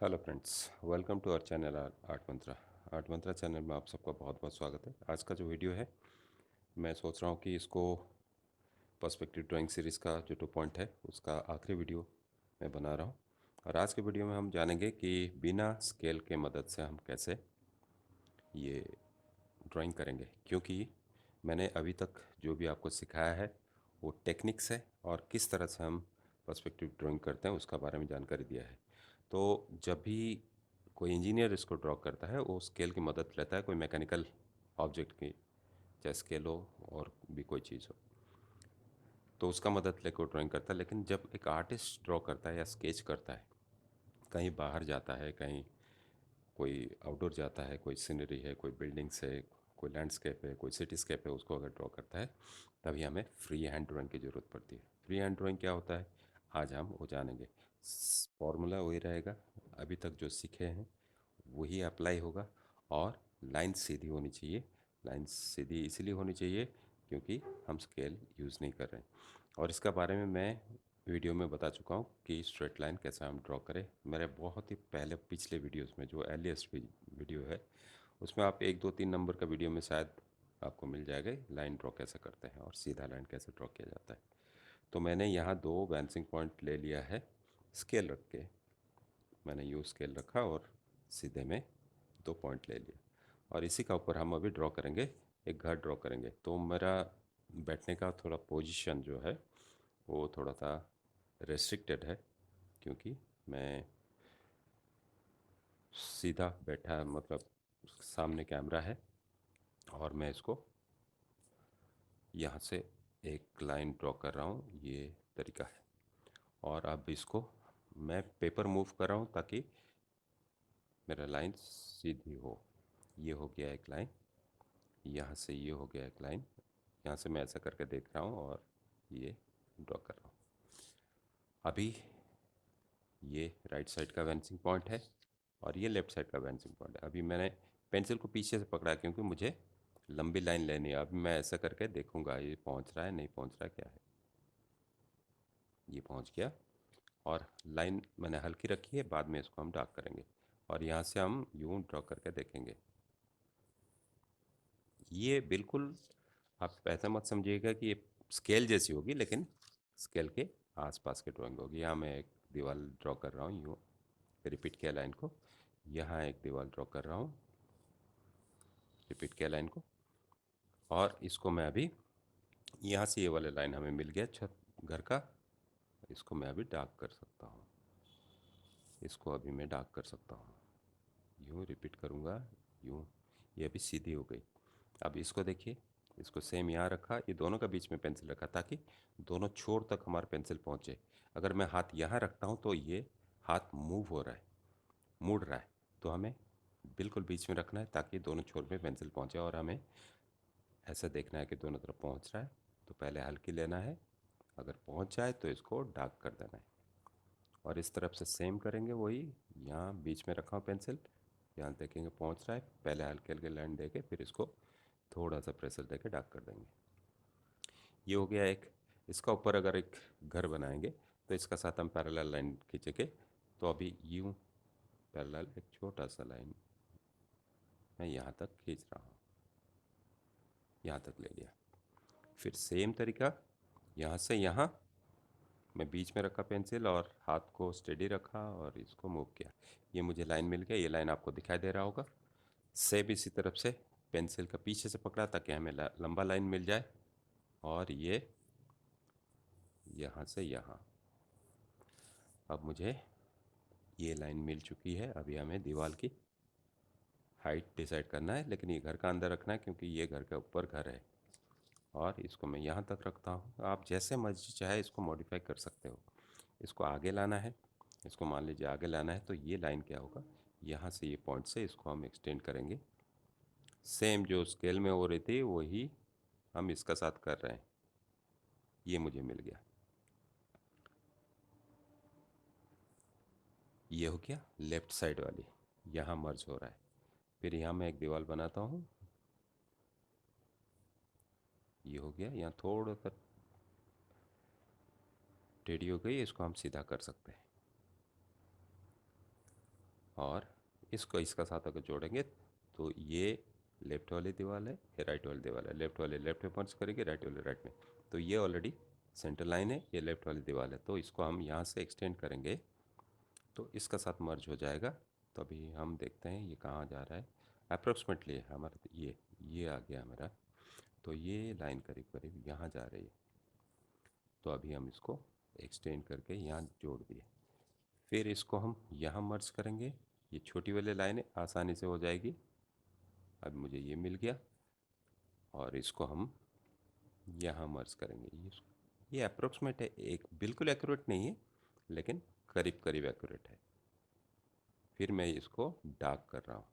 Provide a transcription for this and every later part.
Hello friends, welcome to our channel Art Mantra. Art Mantra channel में आप सबका बहुत बहुत स्वागत है। आज का जो वीडियो है, मैं सोच रहा हूँ कि इसको पर्सपेक्टिव ड्राइंग सीरीज़ का जो 2 पॉइंट है उसका आखिरी वीडियो मैं बना रहा हूँ। और आज के वीडियो में हम जानेंगे कि बिना स्केल के मदद से हम कैसे ये ड्राइंग करेंगे, क्योंकि मैंने अभी तक जो भी आपको सिखाया है वो टेक्निक्स है और किस तरह से हम पर्सपेक्टिव ड्राइंग करते हैं उसका बारे में जानकारी दिया है। तो जब भी कोई इंजीनियर इसको ड्रॉ करता है वो स्केल की मदद लेता है, कोई मैकेनिकल ऑब्जेक्ट की, चाहे स्केल हो और भी कोई चीज़ हो, तो उसका मदद लेकर ड्राइंग करता है। लेकिन जब एक आर्टिस्ट ड्रॉ करता है या स्केच करता है, कहीं बाहर जाता है, कहीं कोई आउटडोर जाता है, कोई सीनरी है, कोई बिल्डिंग्स है, कोई लैंडस्केप है, कोई सिटीस्केप है, उसको अगर ड्रॉ करता है तभी हमें फ्री हैंड ड्राइंग की ज़रूरत पड़ती है। फ्री हैंड ड्राइंग क्या होता है, आज हम वो जानेंगे। फॉर्मूला वही रहेगा, अभी तक जो सीखे हैं वही अप्लाई होगा। और लाइन सीधी होनी चाहिए। लाइन सीधी इसलिए होनी चाहिए क्योंकि हम स्केल यूज़ नहीं कर रहे हैं। और इसका बारे में मैं वीडियो में बता चुका हूँ कि स्ट्रेट लाइन कैसे हम ड्रॉ करें। मेरे बहुत ही पहले पिछले वीडियोस में, जो अर्लीस्ट वीडियो है, उसमें आप 1 2 3 नंबर का वीडियो में शायद आपको मिल जाएगा लाइन ड्रॉ कैसे करते हैं और सीधा लाइन कैसे ड्रॉ किया जाता है। तो मैंने यहाँ 2 वैनिसिंग पॉइंट ले लिया है। स्केल रख के मैंने यू स्केल रखा और सीधे में 2 पॉइंट ले लिए। और इसी का ऊपर हम अभी ड्रॉ करेंगे, एक घर ड्रॉ करेंगे। तो मेरा बैठने का थोड़ा पोजीशन जो है वो थोड़ा सा रेस्ट्रिक्टेड है, क्योंकि मैं सीधा बैठा, मतलब सामने कैमरा है और मैं इसको यहाँ से एक लाइन ड्रॉ कर रहा हूँ, ये तरीका है। और अब इसको मैं पेपर मूव कर रहा हूँ ताकि मेरा लाइन सीधी हो। ये हो गया एक लाइन, यहाँ से ये हो गया एक लाइन, यहाँ से मैं ऐसा करके देख रहा हूँ और ये ड्रॉ कर रहा हूँ। अभी ये राइट साइड का वैनिसिंग पॉइंट है और ये लेफ़्ट साइड का वैनिसिंग पॉइंट है। अभी मैंने पेंसिल को पीछे से पकड़ा क्योंकि मुझे लंबी लाइन लेनी है। अभी मैं ऐसा करके देखूंगा ये पहुंच रहा है, नहीं पहुंच रहा, क्या है। ये पहुंच गया और लाइन मैंने हल्की रखी है, बाद में इसको हम डार्क करेंगे। और यहाँ से हम यूं ड्रॉ करके देखेंगे। ये बिल्कुल आप ऐसा मत समझिएगा कि ये स्केल जैसी होगी, लेकिन स्केल के आसपास की ड्राइंग होगी। यहाँ मैं एक दीवार ड्रॉ कर रहा हूँ, यूँ रिपीट किया लाइन को। यहाँ एक दीवार ड्रॉ कर रहा हूँ, रिपीट किया लाइन को। और इसको मैं अभी यहाँ से ये वाला लाइन हमें मिल गया छत घर का, इसको मैं अभी डार्क कर सकता हूँ। इसको अभी मैं डार्क कर सकता हूँ, यूँ रिपीट करूँगा, यूँ। ये अभी सीधी हो गई। अब इसको देखिए, इसको सेम यहाँ रखा, ये दोनों का बीच में पेंसिल रखा ताकि दोनों छोर तक हमारा पेंसिल पहुँचे। अगर मैं हाथ यहाँ रखता हूँ तो ये हाथ मूव हो रहा है, मुड़ रहा है। तो हमें बिल्कुल बीच में रखना है ताकि दोनों छोर में पेंसिल पहुँचे। और हमें ऐसा देखना है कि दोनों तरफ पहुँच रहा है, तो पहले हल्की लेना है, अगर पहुँच जाए तो इसको डार्क कर देना है। और इस तरफ से सेम करेंगे वही। यहाँ बीच में रखा हूँ पेंसिल, यहाँ देखेंगे पहुँच रहा है, पहले हल्के हल्के लाइन दे के फिर इसको थोड़ा सा प्रेशर दे के डार्क कर देंगे। ये हो गया एक। इसका ऊपर अगर एक घर बनाएंगे तो इसका साथ हम पैरेलल लाइन खींचेंगे। तो अभी यूँ पैरेलल एक छोटा सा लाइन मैं यहाँ तक खींच रहा हूँ, यहाँ तक ले लिया। फिर सेम तरीका, यहाँ से यहाँ मैं बीच में रखा पेंसिल और हाथ को स्टेडी रखा और इसको मूव किया। ये मुझे लाइन मिल गया, ये लाइन आपको दिखाई दे रहा होगा। सेम इसी तरफ से पेंसिल का पीछे से पकड़ा ताकि हमें लंबा लाइन मिल जाए। और ये यहाँ से यहाँ, अब मुझे ये लाइन मिल चुकी है। अभी हमें दीवार की हाइट डिसाइड करना है, लेकिन ये घर का अंदर रखना है क्योंकि ये घर के ऊपर घर है। और इसको मैं यहाँ तक रखता हूँ, आप जैसे मर्जी चाहे इसको मॉडिफाई कर सकते हो। इसको आगे लाना है, इसको मान लीजिए आगे लाना है, तो ये लाइन क्या होगा, यहाँ से ये पॉइंट से इसको हम एक्सटेंड करेंगे। सेम जो स्केल में हो रही थी वही हम इसका साथ कर रहे हैं। ये मुझे मिल गया, ये हो गया लेफ्ट साइड वाली, यहाँ मर्ज हो रहा है। फिर यहाँ मैं एक दीवार बनाता हूँ, ये हो गया। यहाँ थोड़ा सा टेढ़ी हो गई, इसको हम सीधा कर सकते हैं। और इसको इसका साथ अगर जोड़ेंगे तो ये लेफ्ट वाली दीवार है, ये राइट वाली दीवार है। लेफ्ट वाले लेफ्ट में मर्ज करेंगे, राइट वाले राइट में। तो ये ऑलरेडी सेंटर लाइन है, ये लेफ्ट वाली दीवार है, तो इसको हम यहाँ से एक्सटेंड करेंगे तो इसका साथ मर्ज हो जाएगा। तो अभी हम देखते हैं ये कहाँ जा रहा है। अप्रोक्सीमेटली हमारा ये आ गया मेरा, तो ये लाइन करीब करीब यहाँ जा रही है। तो अभी हम इसको एक्सटेंड करके यहाँ जोड़ दिए। फिर इसको हम यहाँ मर्ज करेंगे, ये छोटी वाली लाइन आसानी से हो जाएगी। अब मुझे ये मिल गया और इसको हम यहाँ मर्ज करेंगे। ये अप्रोक्सीमेट है, एक बिल्कुल एक्यूरेट नहीं है लेकिन करीब करीब एक्यूरेट है। फिर मैं इसको डार्क कर रहा हूँ,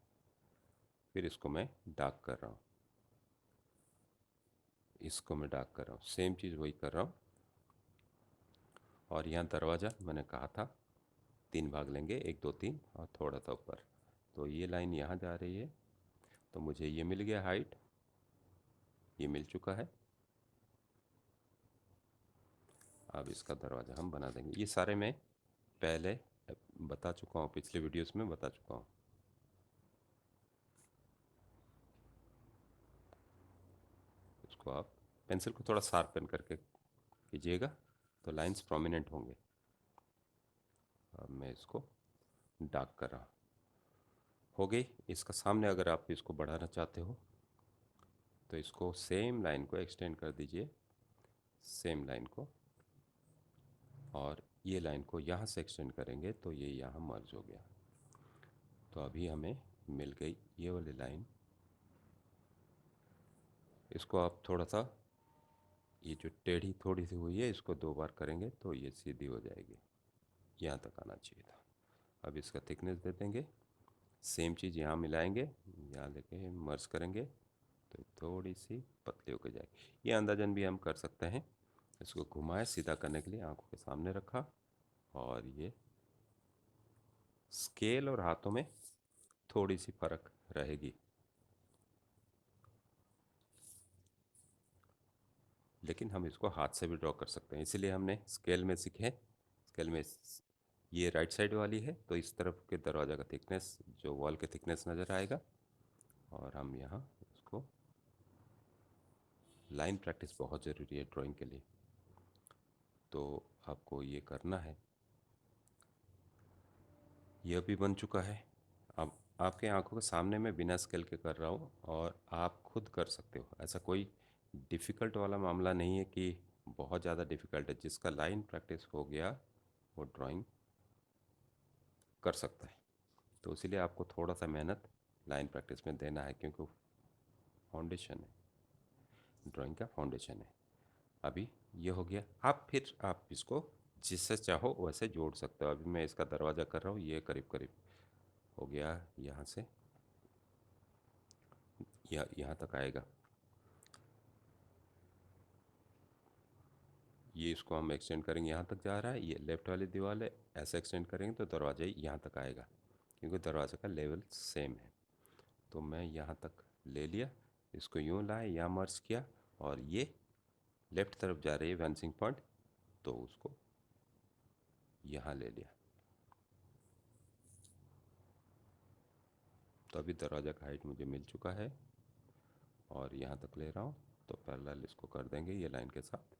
फिर इसको मैं डार्क कर रहा हूँ, इसको मैं डार्क कर रहा हूँ, सेम चीज़ वही कर रहा हूँ। और यहाँ दरवाज़ा मैंने कहा था 3 भाग लेंगे, 1 2 3 और थोड़ा सा ऊपर। तो ये लाइन यहाँ जा रही है, तो मुझे ये मिल गया हाइट, ये मिल चुका है। अब इसका दरवाज़ा हम बना देंगे। ये सारे मैं पहले बता चुका हूँ, पिछले वीडियोस में बता चुका हूँ। इसको आप पेंसिल को थोड़ा शार्पन करके कीजिएगा तो लाइंस प्रोमिनेंट होंगे। अब मैं इसको डार्क कर रहा हूँ, हो गई। इसका सामने अगर आप इसको बढ़ाना चाहते हो तो इसको सेम लाइन को एक्सटेंड कर दीजिए, सेम लाइन को, और ये लाइन को यहाँ से एक्सटेंड करेंगे तो ये यहाँ मर्ज हो गया। तो अभी हमें मिल गई ये वाली लाइन। इसको आप थोड़ा सा, ये जो टेढ़ी थोड़ी सी हुई है इसको 2 बार करेंगे तो ये सीधी हो जाएगी, यहाँ तक आना चाहिए था। अब इसका थिकनेस दे देंगे, सेम चीज़ यहाँ मिलाएंगे, यहाँ लेके मर्ज करेंगे तो थोड़ी सी पतली होकर जाएगी। ये अंदाजन भी हम कर सकते हैं। इसको घुमाए सीधा करने के लिए आंखों के सामने रखा, और ये स्केल और हाथों में थोड़ी सी फर्क रहेगी, लेकिन हम इसको हाथ से भी ड्रॉ कर सकते हैं, इसीलिए हमने स्केल में सीखे। स्केल में ये राइट साइड वाली है तो इस तरफ के दरवाज़ा का थिकनेस, जो वॉल के थिकनेस नज़र आएगा। और हम यहाँ इसको, लाइन प्रैक्टिस बहुत ज़रूरी है ड्राइंग के लिए, तो आपको ये करना है। यह भी बन चुका है। अब आपके आंखों के सामने मैं बिना स्केल के कर रहा हूँ और आप खुद कर सकते हो। ऐसा कोई डिफ़िकल्ट वाला मामला नहीं है कि बहुत ज़्यादा डिफ़िकल्ट है। जिसका लाइन प्रैक्टिस हो गया वो ड्राइंग कर सकता है। तो इसीलिए आपको थोड़ा सा मेहनत लाइन प्रैक्टिस में देना है, क्योंकि फाउंडेशन है, ड्राइंग का फाउंडेशन है। अभी ये हो गया। आप इसको जिससे चाहो वैसे जोड़ सकते हो। अभी मैं इसका दरवाज़ा कर रहा हूँ, ये करीब करीब हो गया, यहाँ से यहाँ तक आएगा। ये इसको हम एक्सटेंड करेंगे, यहाँ तक जा रहा है, ये लेफ्ट वाली दीवार है, ऐसे एक्सटेंड करेंगे तो दरवाज़ा यहाँ तक आएगा, क्योंकि दरवाजे का लेवल सेम है। तो मैं यहाँ तक ले लिया, इसको यूँ लाए, यहाँ मर्ज किया, और ये लेफ्ट तरफ जा रही है वैंसिंग पॉइंट, तो उसको यहाँ ले लिया। तो अभी दरवाज़ा का हाइट मुझे मिल चुका है और यहाँ तक ले रहा हूँ, तो पैरेलल इसको कर देंगे ये लाइन के साथ।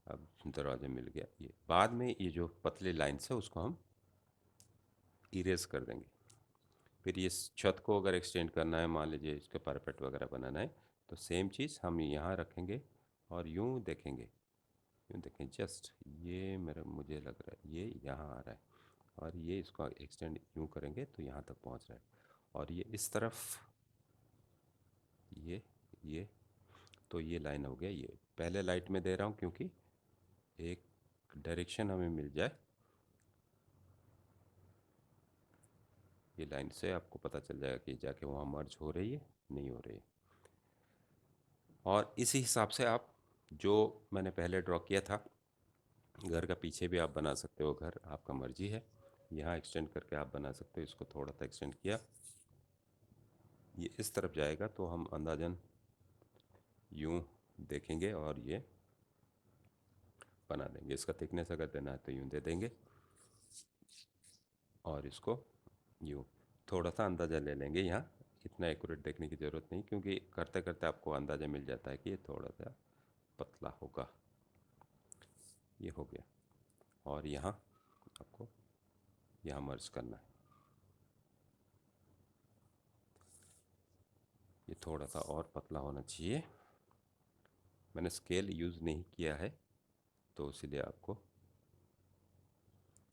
अब दरवाजा मिल गया। ये बाद में ये जो पतली लाइन है उसको हम इरेज कर देंगे। फिर ये छत को अगर एक्सटेंड करना है, मान लीजिए इसके पैरापेट वगैरह बनाना है, तो सेम चीज़ हम यहाँ रखेंगे और यूँ देखेंगे, यूँ देखें, जस्ट ये मुझे लग रहा है ये यहाँ आ रहा है, और ये इसको एक्सटेंड यूँ करेंगे तो यहाँ तक पहुँच रहा है। और ये इस तरफ ये तो ये लाइन हो गया। ये पहले लाइट में दे रहा हूँ क्योंकि एक डायरेक्शन हमें मिल जाए। ये लाइन से आपको पता चल जाएगा कि जाके वहाँ मर्ज हो रही है नहीं हो रही है। और इसी हिसाब से आप, जो मैंने पहले ड्रॉ किया था, घर का पीछे भी आप बना सकते हो, घर आपका मर्जी है। यहाँ एक्सटेंड करके आप बना सकते हो। इसको थोड़ा सा एक्सटेंड किया, ये इस तरफ जाएगा तो हम अंदाजन यूँ देखेंगे और ये बना देंगे। इसका थिकनेस अगर देना है तो यूँ दे देंगे। और इसको यूँ थोड़ा सा अंदाज़ा ले लेंगे। यहाँ इतना एक्यूरेट देखने की ज़रूरत नहीं, क्योंकि करते करते आपको अंदाज़ा मिल जाता है कि ये थोड़ा सा पतला होगा। ये हो गया। और यहाँ आपको यहाँ मर्ज करना है। ये थोड़ा सा और पतला होना चाहिए। मैंने स्केल यूज़ नहीं किया है तो इसलिए आपको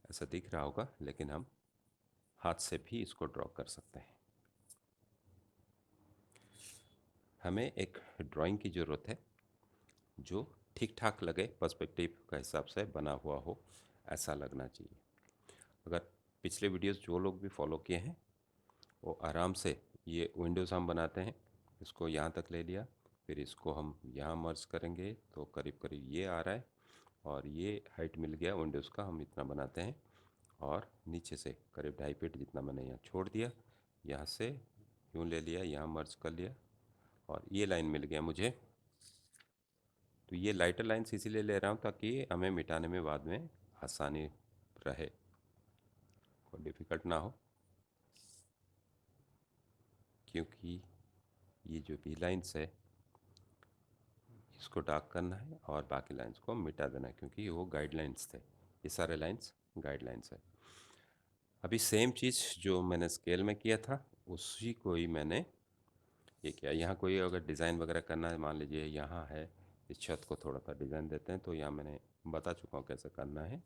ऐसा दिख रहा होगा, लेकिन हम हाथ से भी इसको ड्रॉ कर सकते हैं। हमें एक ड्राइंग की ज़रूरत है जो ठीक ठाक लगे, पर्सपेक्टिव का हिसाब से बना हुआ हो, ऐसा लगना चाहिए। अगर पिछले वीडियोस जो लोग भी फॉलो किए हैं वो आराम से, ये विंडोज़ हम बनाते हैं, इसको यहाँ तक ले लिया, फिर इसको हम यहाँ मर्ज करेंगे तो करीब करीब ये आ रहा है, और ये हाइट मिल गया विंडोज़ का, हम इतना बनाते हैं। और नीचे से करीब 2.5 फीट जितना मैंने यहाँ छोड़ दिया, यहाँ से यूँ ले लिया, यहाँ मर्ज कर लिया, और ये लाइन मिल गया मुझे। तो ये लाइटर लाइन्स इसीलिए ले रहा हूँ ताकि हमें मिटाने में बाद में आसानी रहे, कोई डिफ़िकल्ट ना हो, क्योंकि ये जो भी लाइन्स है इसको डार्क करना है और बाकी लाइन्स को मिटा देना है, क्योंकि वो गाइडलाइंस थे, ये सारे लाइन्स गाइडलाइंस है। अभी सेम चीज़ जो मैंने स्केल में किया था उसी को ही मैंने ये किया। यहाँ कोई अगर डिज़ाइन वगैरह करना है, मान लीजिए यहाँ है, इस छत को थोड़ा सा डिज़ाइन देते हैं, तो यहाँ मैंने बता चुका हूँ कैसे करना है।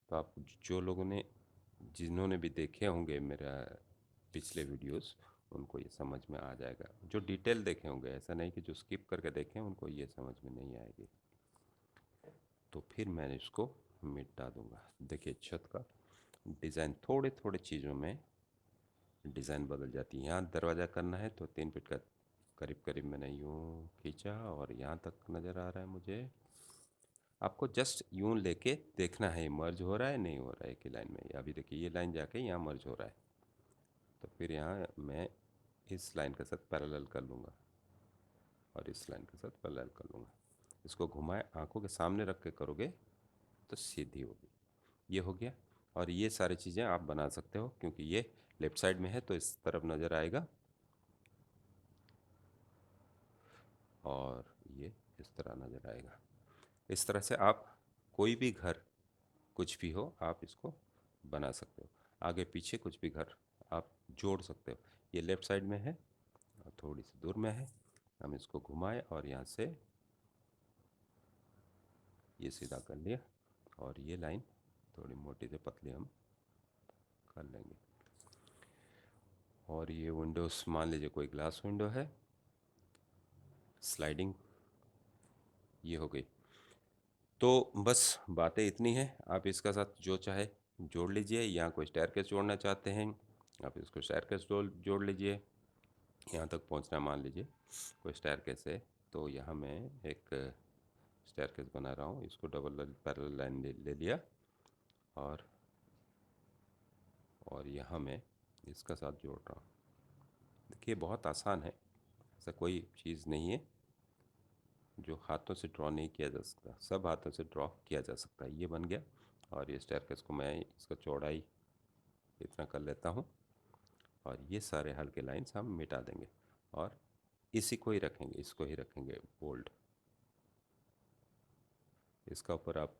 तो आप जो लोगों ने, जिन्होंने भी देखे होंगे मेरा पिछले वीडियोस, उनको ये समझ में आ जाएगा। जो डिटेल देखे होंगे, ऐसा नहीं कि जो स्किप करके देखें उनको ये समझ में नहीं आएगी। तो फिर मैं इसको मिटा दूंगा। देखिए छत का डिज़ाइन, थोड़े थोड़े चीज़ों में डिज़ाइन बदल जाती है। यहाँ दरवाज़ा करना है तो 3 फीट का करीब करीब मैंने यूँ खींचा और यहाँ तक नज़र आ रहा है मुझे। आपको जस्ट यूँ लेके देखना है मर्ज हो रहा है नहीं हो रहा है एक ही लाइन में। अभी देखिए ये लाइन जाके यहाँ मर्ज हो रहा है, तो फिर यहाँ मैं इस लाइन के साथ पैरेलल कर लूँगा और इस लाइन के साथ पैरेलल कर लूँगा। इसको घुमाए आंखों के सामने रख के करोगे तो सीधी होगी। ये हो गया। और ये सारी चीज़ें आप बना सकते हो, क्योंकि ये लेफ़्ट साइड में है तो इस तरफ नज़र आएगा, और ये इस तरह नज़र आएगा। इस तरह से आप कोई भी घर, कुछ भी हो, आप इसको बना सकते हो। आगे पीछे कुछ भी घर आप जोड़ सकते हो। ये लेफ़्ट साइड में है और थोड़ी सी दूर में है, हम इसको घुमाए और यहाँ से ये सीधा कर लिया, और ये लाइन थोड़ी मोटी से पतली हम कर लेंगे। और ये विंडोज़, मान लीजिए कोई ग्लास विंडो है, स्लाइडिंग, ये हो गई। तो बस बातें इतनी हैं। आप इसका साथ जो चाहे जोड़ लीजिए। यहाँ कोई स्टेयरकेस जोड़ना चाहते हैं आप इसको स्टेयरकेस जोड़ लीजिए। यहाँ तक पहुँचना, मान लीजिए कोई स्टेयरकेस है तो यहाँ मैं एक स्टेयरकेस बना रहा हूँ, इसको डबल पैरेलल लाइन ले लिया, और यहाँ मैं इसका साथ जोड़ रहा हूँ। देखिए बहुत आसान है, ऐसा कोई चीज़ नहीं है जो हाथों से ड्रॉ नहीं किया जा सकता, सब हाथों से ड्रॉ किया जा सकता है। ये बन गया। और ये स्टेयरकेस को मैं इसका चौड़ाई इतना कर लेता हूँ, और ये सारे हल्के लाइंस हम मिटा देंगे और इसी को ही रखेंगे, इसको ही रखेंगे बोल्ड। इसका ऊपर आप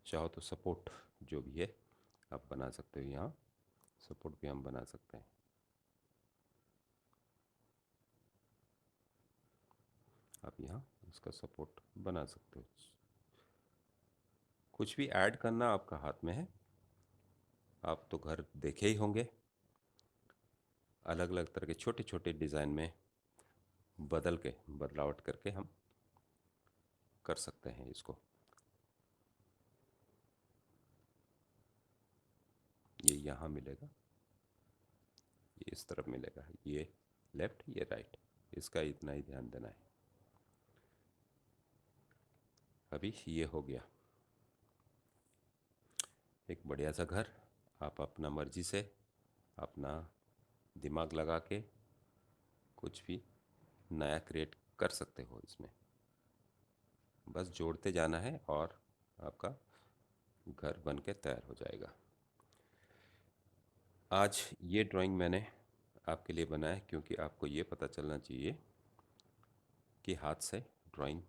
चाहो तो सपोर्ट जो भी है आप बना सकते हो, यहाँ सपोर्ट भी हम बना सकते हैं। आप यहाँ इसका सपोर्ट बना सकते हो। कुछ भी ऐड करना आपका हाथ में है। आप तो घर देखे ही होंगे, अलग अलग तरह के छोटे छोटे डिज़ाइन में बदल के, बदलावट करके हम कर सकते हैं इसको। ये यहाँ मिलेगा, ये इस तरफ मिलेगा, ये लेफ़्ट ये राइट, इसका इतना ही ध्यान देना है। अभी ये हो गया एक बढ़िया सा घर। आप अपना मर्जी से, अपना दिमाग लगा के कुछ भी नया क्रिएट कर सकते हो इसमें। बस जोड़ते जाना है और आपका घर बन के तैयार हो जाएगा। आज ये ड्राइंग मैंने आपके लिए बनाया क्योंकि आपको ये पता चलना चाहिए कि हाथ से ड्राइंग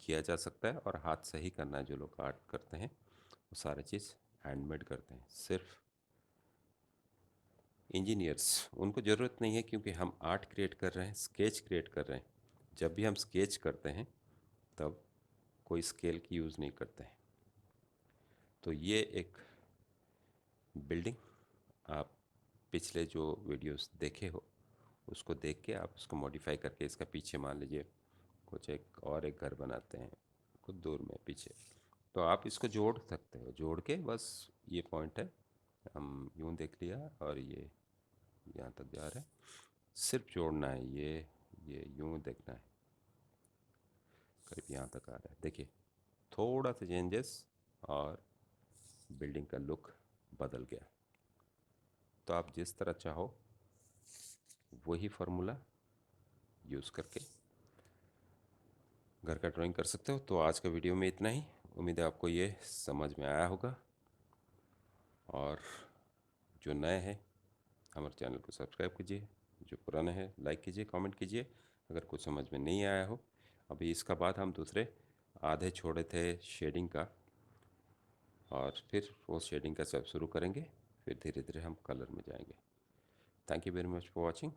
किया जा सकता है, और हाथ से ही करना है। जो लोग आर्ट करते हैं वो सारी चीज़ हैंडमेड करते हैं। सिर्फ इंजीनियर्स, उनको ज़रूरत नहीं है, क्योंकि हम आर्ट क्रिएट कर रहे हैं, स्केच क्रिएट कर रहे हैं। जब भी हम स्केच करते हैं तब कोई स्केल की यूज़ नहीं करते हैं। तो ये एक बिल्डिंग, आप पिछले जो वीडियोस देखे हो उसको देख के आप उसको मॉडिफाई करके इसका पीछे मान लीजिए कुछ एक घर बनाते हैं कुछ दूर में पीछे, तो आप इसको जोड़ सकते हो। जोड़ के बस ये पॉइंट है, हम यूँ देख लिया और ये यहाँ तक जा रहा है, सिर्फ जोड़ना है। ये यूँ देखना है, करीब यहाँ तक आ रहा है। देखिए थोड़ा सा चेंजेस और बिल्डिंग का लुक बदल गया। तो आप जिस तरह चाहो वही फार्मूला यूज़ करके घर का ड्राइंग कर सकते हो। तो आज का वीडियो में इतना ही। उम्मीद है आपको ये समझ में आया होगा, और जो नए हैं हमारे चैनल को सब्सक्राइब कीजिए, जो पुराने हैं लाइक कीजिए, कमेंट कीजिए अगर कुछ समझ में नहीं आया हो। अभी इसका बाद हम दूसरे आधे छोड़े थे शेडिंग का, और फिर वो शेडिंग का सब शुरू करेंगे, फिर धीरे धीरे हम कलर में जाएंगे। Thank you very much for watching.